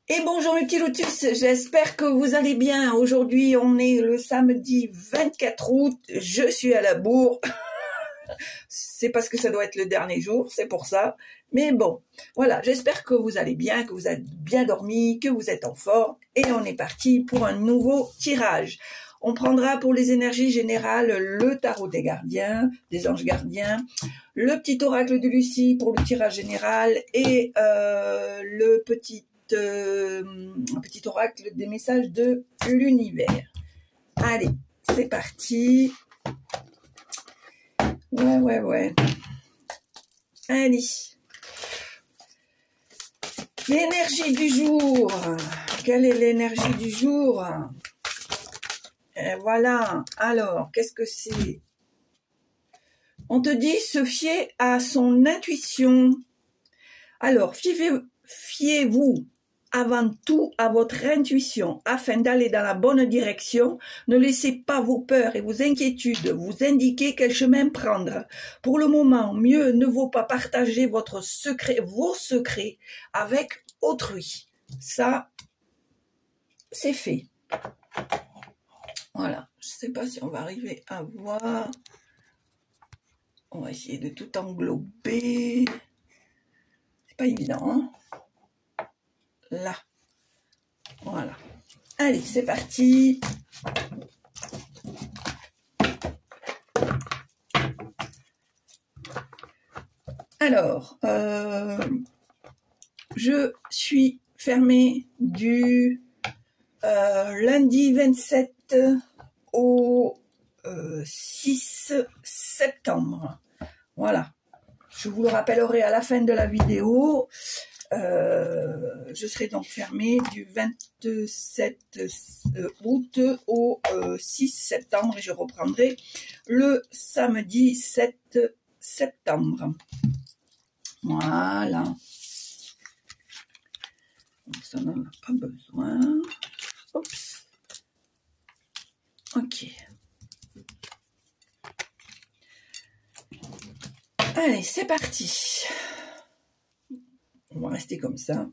Et bonjour mes petits lotus, j'espère que vous allez bien. Aujourd'hui on est le samedi 24 août, je suis à la bourre. C'est parce que ça doit être le dernier jour, c'est pour ça. Mais bon, voilà, j'espère que vous allez bien, que vous avez bien dormi, que vous êtes en forme. Et on est parti pour un nouveau tirage. On prendra pour les énergies générales le tarot des gardiens, des anges gardiens, le petit oracle de Lucie pour le tirage général et le petit oracle des messages de l'univers. Allez, c'est parti. Ouais. Allez. L'énergie du jour. Quelle est l'énergie du jour? Et voilà. Alors, qu'est-ce que c'est? On te dit se fier à son intuition. Alors, fiez-vous avant tout à votre intuition afin d'aller dans la bonne direction. Ne laissez pas vos peurs et vos inquiétudes vous indiquer quel chemin prendre. Pour le moment, mieux ne vaut pas partager vos secrets avec autrui. Ça, c'est fait. Voilà. Je ne sais pas si on va arriver à voir. On va essayer de tout englober. C'est pas évident, hein? Là. Voilà. Allez, c'est parti. Alors, je suis fermée du lundi 27 au 6 septembre. Voilà. Je vous le rappellerai à la fin de la vidéo. Je serai donc fermée du 27 août au 6 septembre et je reprendrai le samedi 7 septembre. Voilà. Donc ça n'en a pas besoin. Oups. Ok. Allez, c'est parti. On va rester comme ça.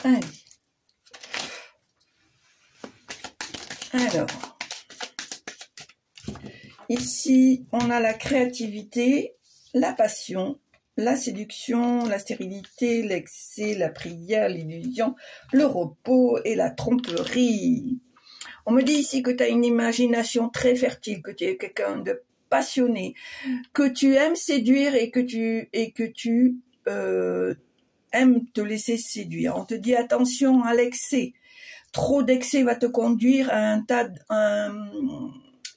Allez. Alors. Ici, on a la créativité, la passion, la séduction, la stérilité, l'excès, la prière, l'illusion, le repos et la tromperie. On me dit ici que tu as une imagination très fertile, que tu es quelqu'un de passionné, que tu aimes séduire et que tu aimes te laisser séduire. On te dit attention à l'excès. Trop d'excès va te conduire à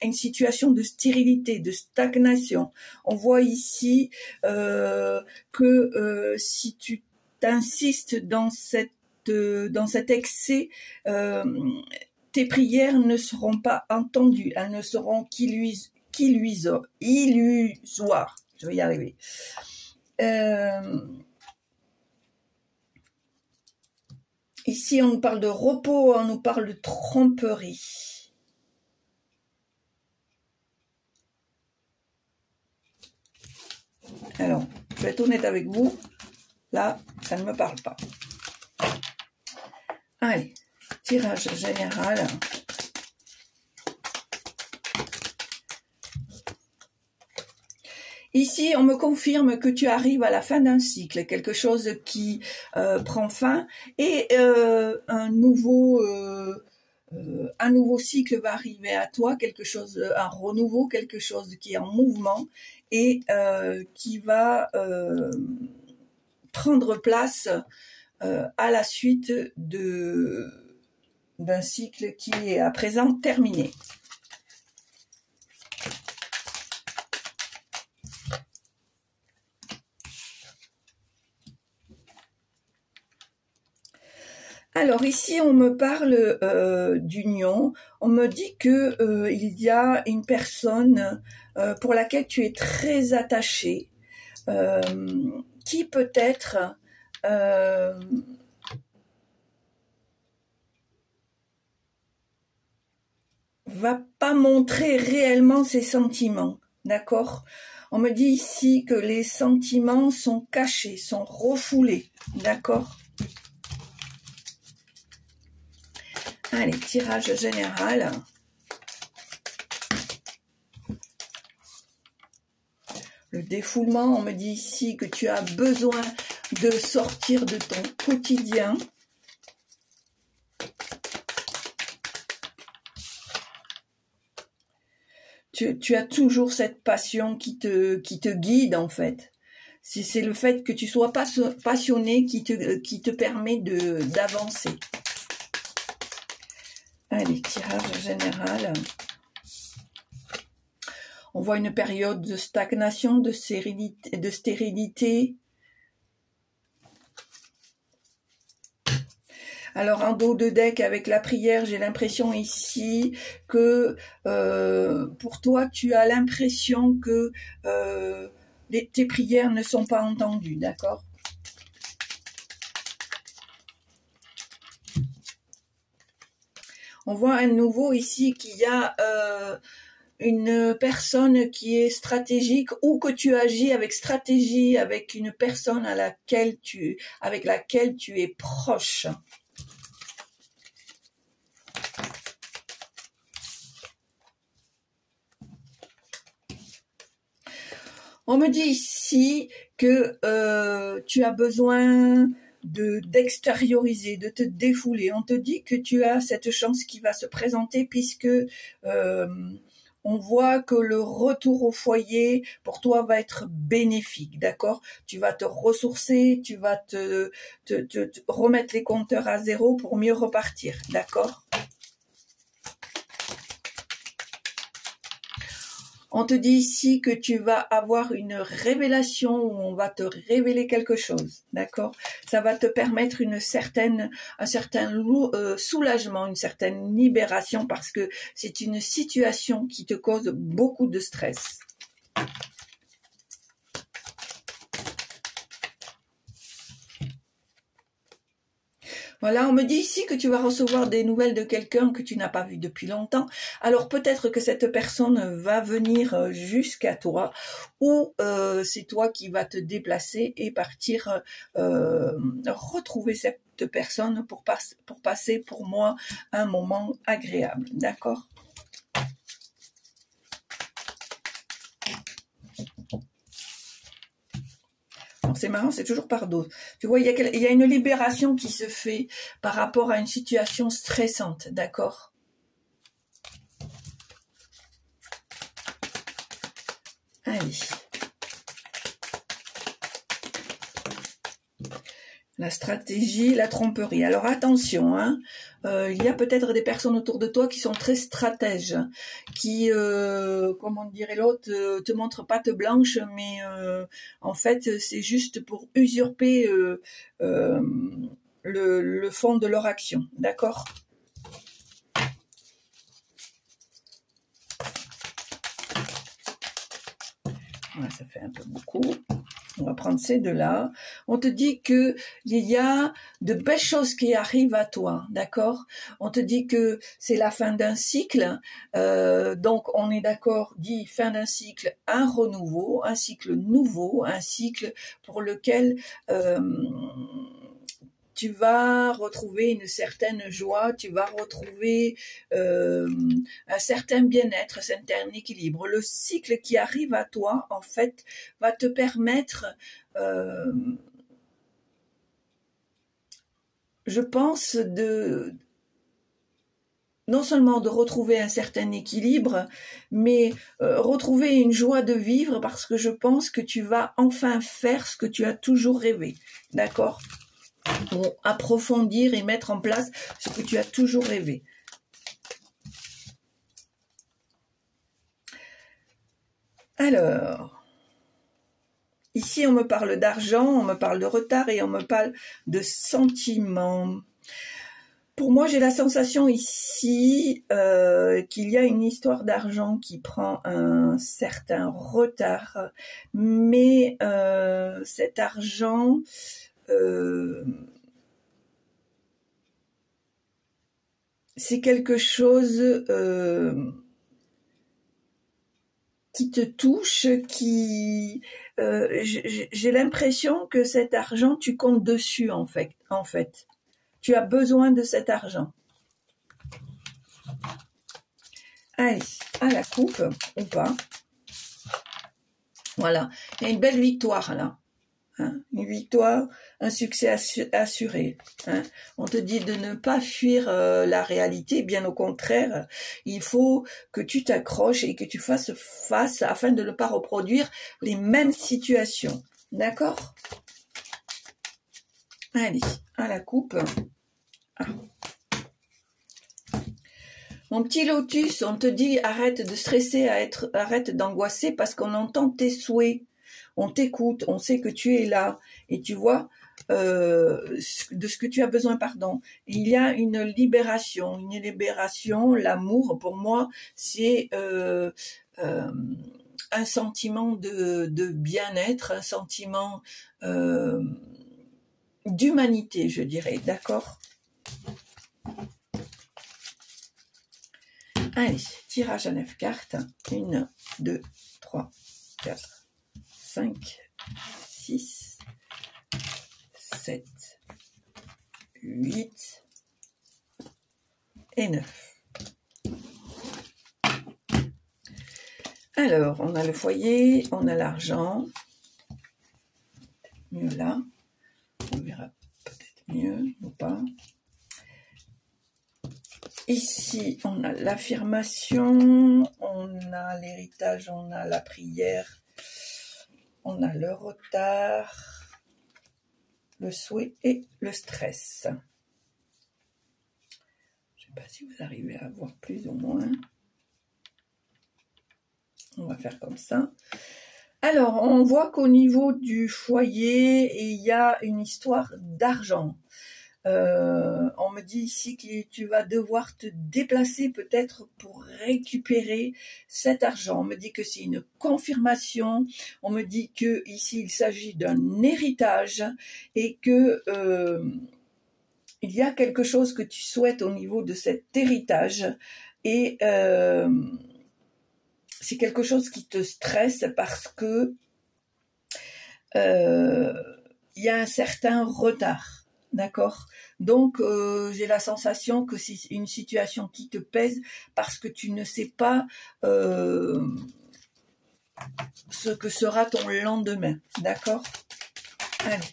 une situation de stérilité, de stagnation. On voit ici que si tu t'insistes dans cet excès, tes prières ne seront pas entendues. Elles ne seront qu'illusoires. Je vais y arriver. Ici, on nous parle de repos, on nous parle de tromperie. Alors, je vais être honnête avec vous. Là, ça ne me parle pas. Allez, tirage général. Ici, on me confirme que tu arrives à la fin d'un cycle, quelque chose qui prend fin et un nouveau cycle va arriver à toi, un renouveau, quelque chose qui est en mouvement et qui va prendre place à la suite d'un cycle qui est à présent terminé. Alors ici, on me parle d'union. On me dit que il y a une personne pour laquelle tu es très attaché, qui peut-être va pas montrer réellement ses sentiments, d'accord? On me dit ici que les sentiments sont cachés, sont refoulés, d'accord? Allez, tirage général. Le défoulement, on me dit ici que tu as besoin de sortir de ton quotidien. Tu as toujours cette passion qui te guide en fait. C'est le fait que tu sois passionné qui te permet d'avancer. Allez, tirage général. On voit une période de stagnation, de stérilité. Alors, en dos de deck, avec la prière, j'ai l'impression ici que pour toi, tu as l'impression que tes prières ne sont pas entendues, d'accord? On voit à nouveau ici qu'il y a une personne qui est stratégique ou que tu agis avec stratégie avec une personne avec laquelle tu es proche. On me dit ici que tu as besoin d'extérioriser, de te défouler. On te dit que tu as cette chance qui va se présenter puisque on voit que le retour au foyer pour toi va être bénéfique, d'accord? Tu vas te ressourcer, tu vas te remettre les compteurs à zéro pour mieux repartir, d'accord? On te dit ici que tu vas avoir une révélation où on va te révéler quelque chose, d'accord? Ça va te permettre un certain soulagement, une certaine libération parce que c'est une situation qui te cause beaucoup de stress. Voilà, on me dit ici que tu vas recevoir des nouvelles de quelqu'un que tu n'as pas vu depuis longtemps. Alors peut-être que cette personne va venir jusqu'à toi ou c'est toi qui vas te déplacer et partir retrouver cette personne pour passer pour moi un moment agréable. D'accord ? C'est marrant, c'est toujours par dose. Tu vois, il y a une libération qui se fait par rapport à une situation stressante, d'accord? Allez. La stratégie, la tromperie. Alors attention, hein, il y a peut-être des personnes autour de toi qui sont très stratèges, qui, comment dirait l'autre, te montrent patte blanche, mais en fait c'est juste pour usurper le fond de leur action, d'accord? Voilà, ça fait un peu beaucoup. On va prendre ces deux-là. On te dit que il y a de belles choses qui arrivent à toi, d'accord? On te dit que c'est la fin d'un cycle. Donc, on est d'accord, dit fin d'un cycle, un renouveau, un cycle nouveau, un cycle pour lequel tu vas retrouver une certaine joie, tu vas retrouver un certain bien-être, un certain équilibre. Le cycle qui arrive à toi, en fait, va te permettre, je pense, non seulement de retrouver un certain équilibre, mais retrouver une joie de vivre parce que je pense que tu vas enfin faire ce que tu as toujours rêvé. D'accord ? Pour approfondir et mettre en place ce que tu as toujours rêvé. Alors, ici on me parle d'argent, on me parle de retard et on me parle de sentiments. Pour moi, j'ai la sensation ici qu'il y a une histoire d'argent qui prend un certain retard, mais cet argent... c'est quelque chose qui te touche, qui j'ai l'impression que cet argent, tu comptes dessus en fait. Tu as besoin de cet argent. Allez, à la coupe, ou pas. Voilà, il y a une belle victoire là. Hein, une victoire, un succès assuré. Hein. On te dit de ne pas fuir la réalité, bien au contraire, il faut que tu t'accroches et que tu fasses face afin de ne pas reproduire les mêmes situations. D'accord? Allez, à la coupe. Ah. Mon petit lotus, on te dit arrête de stresser, arrête d'angoisser parce qu'on entend tes souhaits. On t'écoute, on sait que tu es là et tu vois de ce que tu as besoin, pardon. Il y a une libération, l'amour pour moi, c'est un sentiment de bien-être, un sentiment d'humanité, je dirais, d'accord? Allez, tirage à 9 cartes. 1, 2, 3, 4, 5, 6, 7, 8 et 9. Alors, on a le foyer, on a l'argent. Mieux là. On verra peut-être mieux ou pas. Ici, on a l'affirmation, on a l'héritage, on a la prière, on a le retard, le souhait et le stress. Je ne sais pas si vous arrivez à voir plus ou moins. On va faire comme ça. Alors, on voit qu'au niveau du foyer, il y a une histoire d'argent. On me dit ici que tu vas devoir te déplacer peut-être pour récupérer cet argent. On me dit que c'est une confirmation. On me dit que ici il s'agit d'un héritage et que il y a quelque chose que tu souhaites au niveau de cet héritage et c'est quelque chose qui te stresse parce que il y a un certain retard. D'accord? Donc, j'ai la sensation que c'est une situation qui te pèse parce que tu ne sais pas ce que sera ton lendemain. D'accord? Allez.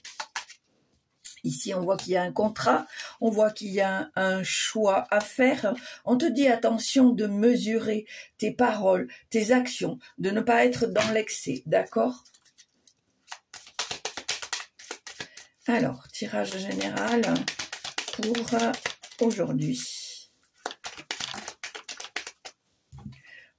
Ici, on voit qu'il y a un contrat, on voit qu'il y a un choix à faire. On te dit attention de mesurer tes paroles, tes actions, de ne pas être dans l'excès. D'accord? Alors, tirage général pour aujourd'hui.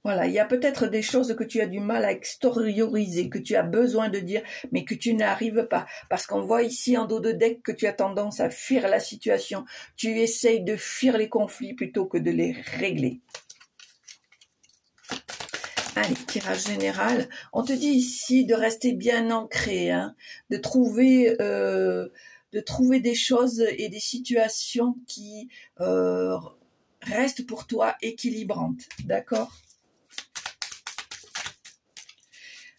Voilà, il y a peut-être des choses que tu as du mal à extérioriser, que tu as besoin de dire, mais que tu n'arrives pas. Parce qu'on voit ici en dos de deck que tu as tendance à fuir la situation. Tu essayes de fuir les conflits plutôt que de les régler. Allez, tirage général. On te dit ici de rester bien ancré, hein, de trouver des choses et des situations qui restent pour toi équilibrantes. D'accord?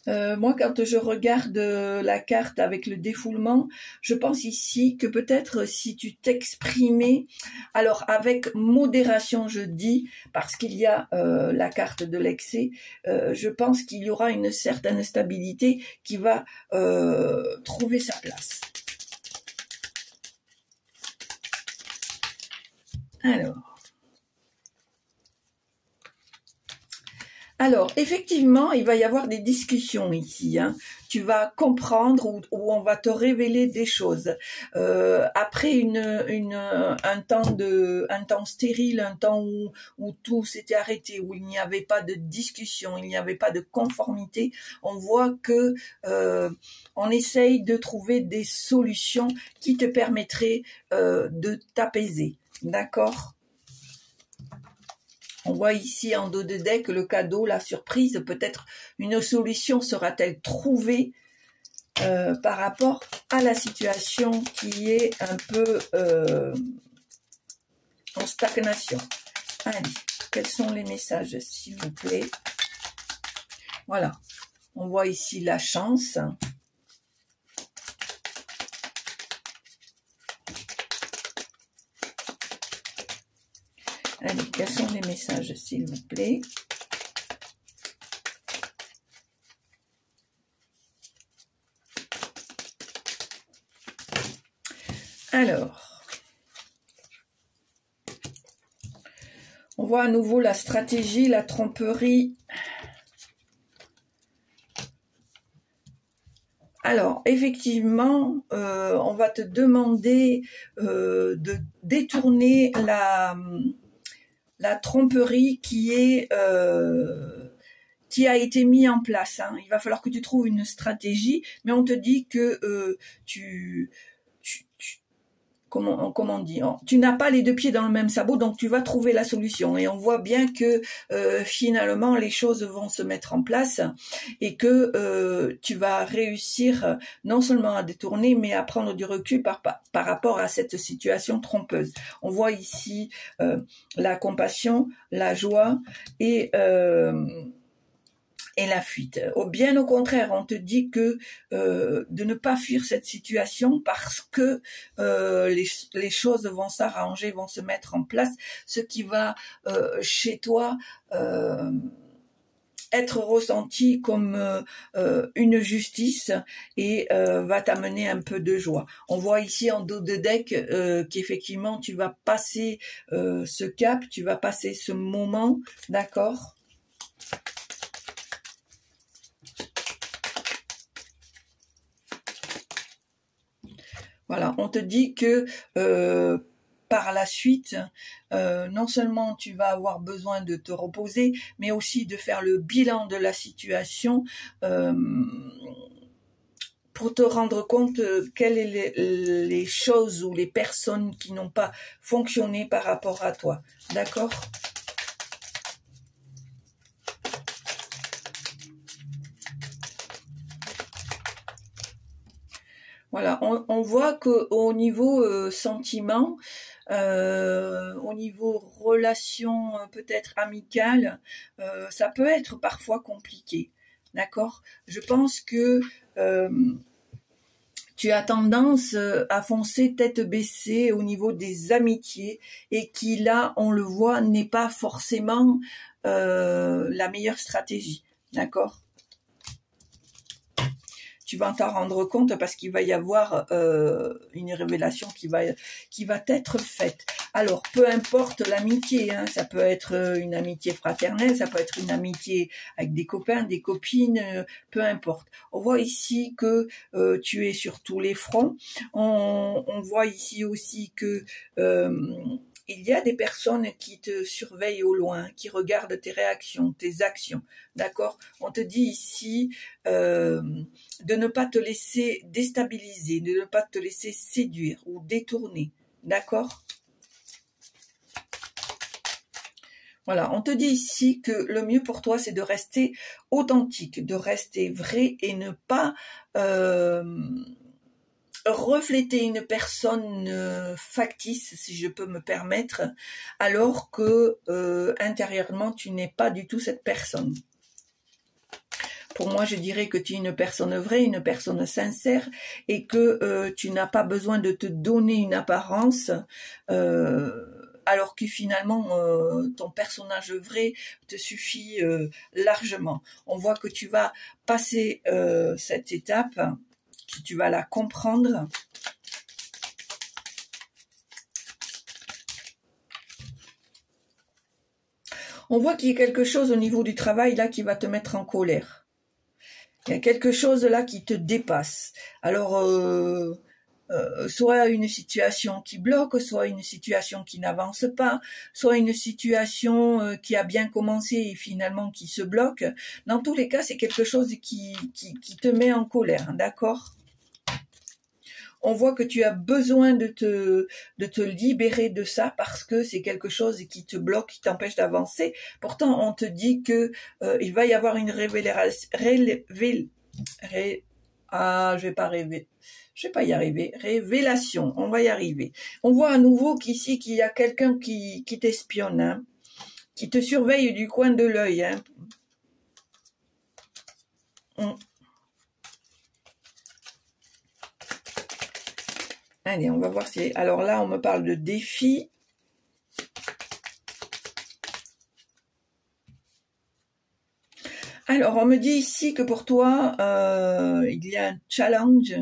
Moi, quand je regarde la carte avec le défoulement, je pense ici que peut-être si tu t'exprimais, alors avec modération, je dis, parce qu'il y a la carte de l'excès, je pense qu'il y aura une certaine stabilité qui va trouver sa place. Alors, effectivement, il va y avoir des discussions ici. Hein. Tu vas comprendre ou on va te révéler des choses. Après un temps stérile, un temps où tout s'était arrêté, où il n'y avait pas de discussion, il n'y avait pas de conformité, on voit que on essaye de trouver des solutions qui te permettraient de t'apaiser. D'accord ? On voit ici en dos de deck le cadeau, la surprise, peut-être une solution sera-t-elle trouvée par rapport à la situation qui est un peu en stagnation. Allez, quels sont les messages, s'il vous plaît? Voilà, on voit ici la chance. Allez, quels sont les messages, s'il vous plaît? Alors, on voit à nouveau la stratégie, la tromperie. Alors, effectivement, on va te demander de détourner la tromperie qui a été mise en place. Hein. Il va falloir que tu trouves une stratégie, mais on te dit que comment on dit, tu n'as pas les deux pieds dans le même sabot, donc tu vas trouver la solution. Et on voit bien que finalement les choses vont se mettre en place et que tu vas réussir non seulement à détourner, mais à prendre du recul par rapport à cette situation trompeuse. On voit ici la compassion, la joie et la fuite. Bien au contraire, on te dit que de ne pas fuir cette situation parce que les choses vont s'arranger, vont se mettre en place, ce qui va chez toi être ressenti comme une justice et va t'amener un peu de joie. On voit ici en dos de deck qu'effectivement tu vas passer ce cap, tu vas passer ce moment, d'accord ? Voilà, on te dit que par la suite, non seulement tu vas avoir besoin de te reposer, mais aussi de faire le bilan de la situation pour te rendre compte quelles sont les choses ou les personnes qui n'ont pas fonctionné par rapport à toi. D'accord ? Voilà, on voit qu'au niveau sentiment, au niveau relation peut-être amicale, ça peut être parfois compliqué, d'accord ? Je pense que tu as tendance à foncer tête baissée au niveau des amitiés et qui là, on le voit, n'est pas forcément la meilleure stratégie, d'accord ? Tu vas t'en rendre compte parce qu'il va y avoir une révélation qui va t'être faite. Alors, peu importe l'amitié, hein, ça peut être une amitié fraternelle, ça peut être une amitié avec des copains, des copines, peu importe. On voit ici que tu es sur tous les fronts. On voit ici aussi que il y a des personnes qui te surveillent au loin, qui regardent tes réactions, tes actions, d'accord ? On te dit ici de ne pas te laisser déstabiliser, de ne pas te laisser séduire ou détourner, d'accord ? Voilà, on te dit ici que le mieux pour toi, c'est de rester authentique, de rester vrai et ne pas refléter une personne factice, si je peux me permettre, alors que intérieurement, tu n'es pas du tout cette personne. Pour moi, je dirais que tu es une personne vraie, une personne sincère et que tu n'as pas besoin de te donner une apparence alors que finalement, ton personnage vrai te suffit largement. On voit que tu vas passer cette étape, que tu vas la comprendre. On voit qu'il y a quelque chose au niveau du travail là qui va te mettre en colère. Il y a quelque chose là qui te dépasse. Alors, soit une situation qui bloque, soit une situation qui n'avance pas, soit une situation qui a bien commencé et finalement qui se bloque. Dans tous les cas, c'est quelque chose qui te met en colère, d'accord ? On voit que tu as besoin de te libérer de ça parce que c'est quelque chose qui te bloque, qui t'empêche d'avancer. Pourtant, on te dit que il va y avoir une révélation. Je vais pas y arriver. Révélation, on va y arriver. On voit à nouveau qu'ici qu'il y a quelqu'un qui t'espionne, hein, qui te surveille du coin de l'œil. Hein. Allez, on va voir si... Alors là, on me parle de défi. Alors, on me dit ici que pour toi, il y a un challenge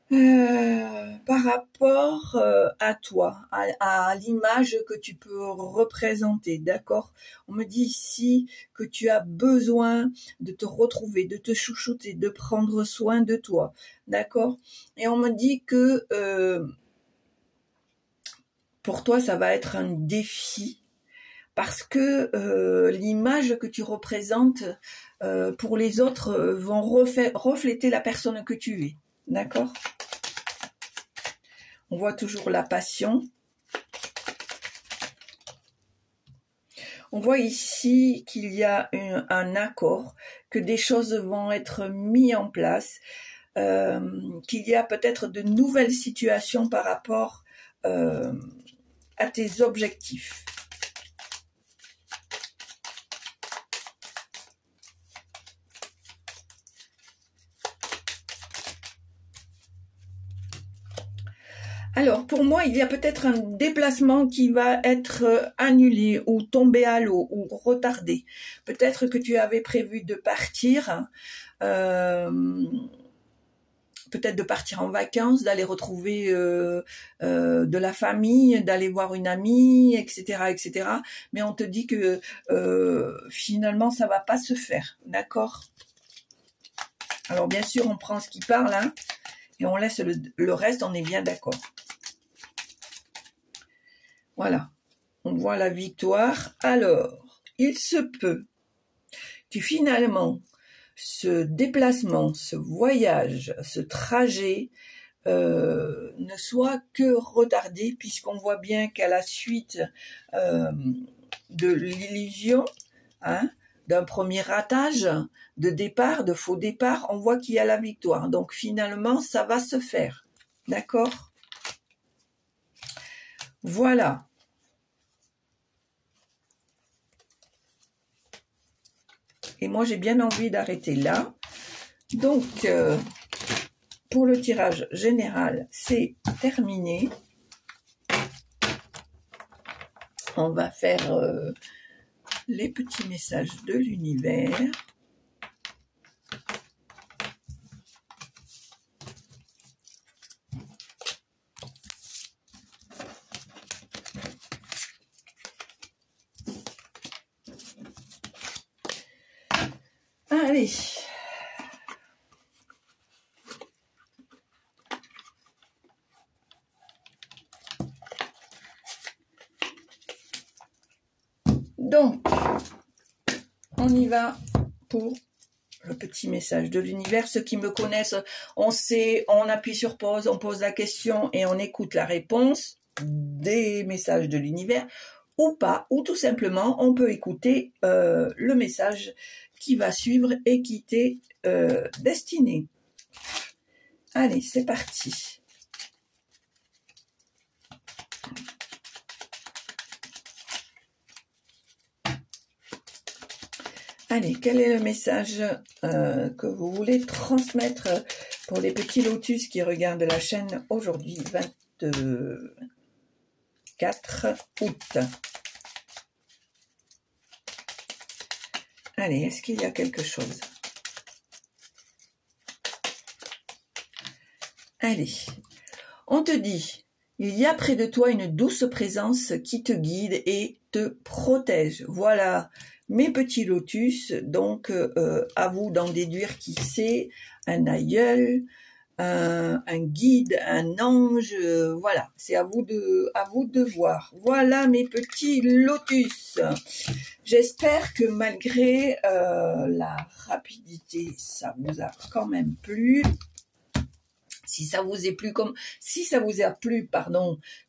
par rapport à toi, à l'image que tu peux représenter, d'accord? On me dit ici que tu as besoin de te retrouver, de te chouchouter, de prendre soin de toi, d'accord? Et on me dit que pour toi, ça va être un défi parce que l'image que tu représentes pour les autres vont refléter la personne que tu es, d'accord? On voit toujours la passion. On voit ici qu'il y a un accord, que des choses vont être mises en place, qu'il y a peut-être de nouvelles situations par rapport à tes objectifs. Alors, pour moi, il y a peut-être un déplacement qui va être annulé ou tombé à l'eau ou retardé. Peut-être que tu avais prévu de partir, peut-être de partir en vacances, d'aller retrouver de la famille, d'aller voir une amie, etc., etc. Mais on te dit que finalement, ça va pas se faire, d'accord? Alors, bien sûr, on prend ce qui parle, hein, et on laisse le reste, on est bien d'accord. Voilà, on voit la victoire. Alors, il se peut que finalement, ce déplacement, ce voyage, ce trajet ne soit que retardé, puisqu'on voit bien qu'à la suite de l'illusion, hein, d'un premier ratage, de départ, de faux départ, on voit qu'il y a la victoire. Donc finalement, ça va se faire. D'accord ? Voilà. Et moi, j'ai bien envie d'arrêter là. Donc, pour le tirage général, c'est terminé. On va faire les petits messages de l'univers. Allez. Donc, on y va pour le petit message de l'univers. Ceux qui me connaissent, on sait, on appuie sur pause, on pose la question et on écoute la réponse des messages de l'univers, ou pas, ou tout simplement, on peut écouter le message qui va suivre et qui t'est destiné. Allez, c'est parti. Allez, quel est le message que vous voulez transmettre pour les petits lotus qui regardent la chaîne aujourd'hui, 24 août. Allez, est-ce qu'il y a quelque chose? Allez, on te dit, il y a près de toi une douce présence qui te guide et te protège. Voilà, mes petits lotus, donc à vous d'en déduire qui c'est, un aïeul, un guide, un ange, voilà, c'est à vous de voir. Voilà mes petits lotus. J'espère que malgré la rapidité, ça vous a quand même plu. Si ça vous a plu,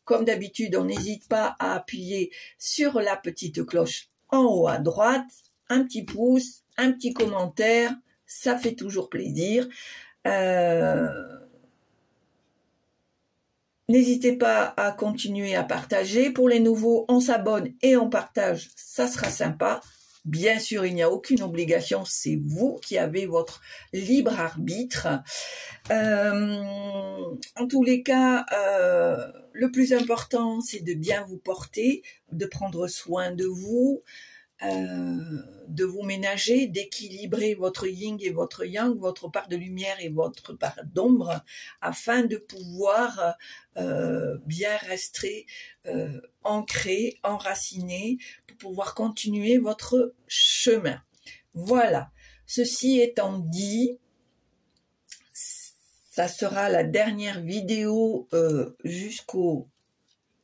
comme d'habitude, on n'hésite pas à appuyer sur la petite cloche en haut à droite, un petit pouce, un petit commentaire, ça fait toujours plaisir. N'hésitez pas à continuer à partager. Pour les nouveaux, on s'abonne et on partage, ça sera sympa. Bien sûr, il n'y a aucune obligation, c'est vous qui avez votre libre arbitre. En tous les cas, le plus important, c'est de bien vous porter, de prendre soin de vous, de vous ménager, d'équilibrer votre yin et votre yang, votre part de lumière et votre part d'ombre, afin de pouvoir bien rester ancré, enraciné, pour pouvoir continuer votre chemin. Voilà. Ceci étant dit, ça sera la dernière vidéo jusqu'au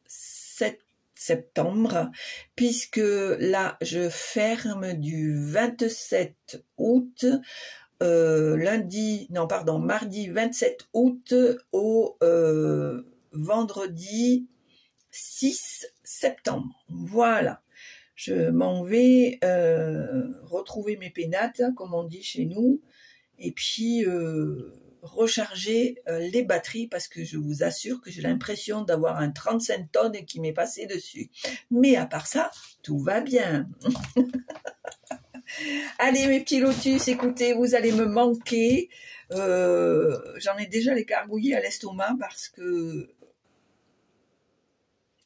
7 septembre, puisque là, je ferme du 27 août, mardi 27 août au vendredi 6 septembre. Voilà. Je m'en vais retrouver mes pénates, comme on dit chez nous, et puis recharger les batteries, parce que je vous assure que j'ai l'impression d'avoir un 35 tonnes qui m'est passé dessus. Mais à part ça, tout va bien. Allez mes petits lotus, écoutez, vous allez me manquer. J'en ai déjà les gargouillis à l'estomac, parce que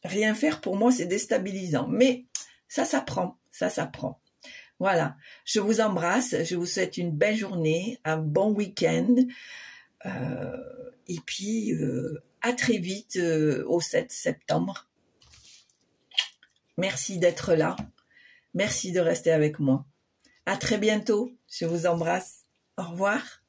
rien faire pour moi c'est déstabilisant. Mais ça s'apprend, ça s'apprend. Voilà, je vous embrasse, je vous souhaite une belle journée, un bon week-end. Et puis à très vite au 7 septembre. Merci d'être là. Merci de rester avec moi. À très bientôt. Je vous embrasse. Au revoir.